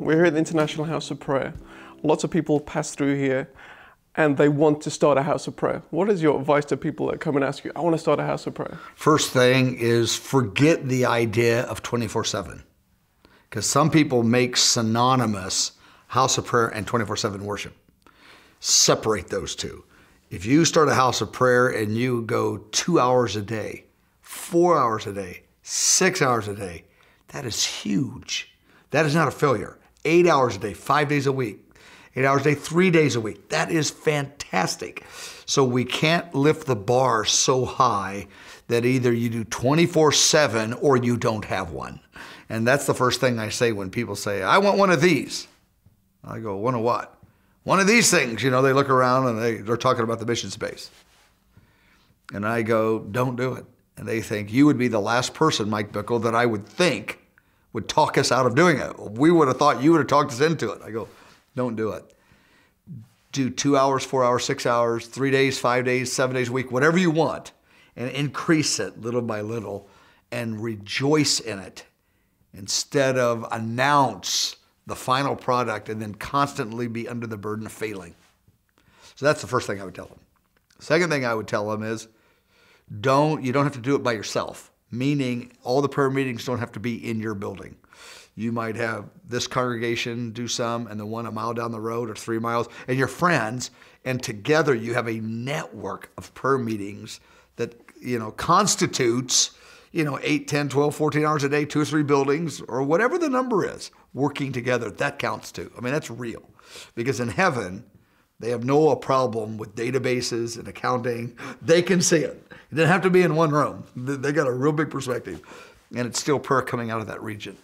We're here at the International House of Prayer. Lots of people pass through here and they want to start a house of prayer. What is your advice to people that come and ask you, I want to start a house of prayer? First thing is forget the idea of 24/7. Because some people make synonymous house of prayer and 24/7 worship. Separate those two. If you start a house of prayer and you go 2 hours a day, 4 hours a day, 6 hours a day, that is huge. That is not a failure. 8 hours a day, 5 days a week, 8 hours a day, 3 days a week. That is fantastic. So we can't lift the bar so high that either you do 24/7 or you don't have one. And that's the first thing I say when people say, I want one of these. I go, one of what? One of these things. You know, they look around and they're talking about the mission space. And I go, don't do it. And they think, you would be the last person, Mike Bickle, that I would think would talk us out of doing it. We would have thought you would have talked us into it. I go, don't do it. Do 2 hours, 4 hours, 6 hours, 3 days, 5 days, 7 days a week, whatever you want, and increase it little by little and rejoice in it instead of announce the final product and then constantly be under the burden of failing. So that's the first thing I would tell them. Second thing I would tell them is you don't have to do it by yourself, meaning all the prayer meetings don't have to be in your building. You might have this congregation do some and the one a mile down the road or 3 miles and your friends, and together you have a network of prayer meetings that, constitutes 8, 10, 12, 14 hours a day, 2 or 3 buildings, or whatever the number is, working together. That counts too. I mean, that's real. Because in heaven, they have no problem with databases and accounting. They can see it. It doesn't have to be in one room. They got a real big perspective. And it's still prayer coming out of that region.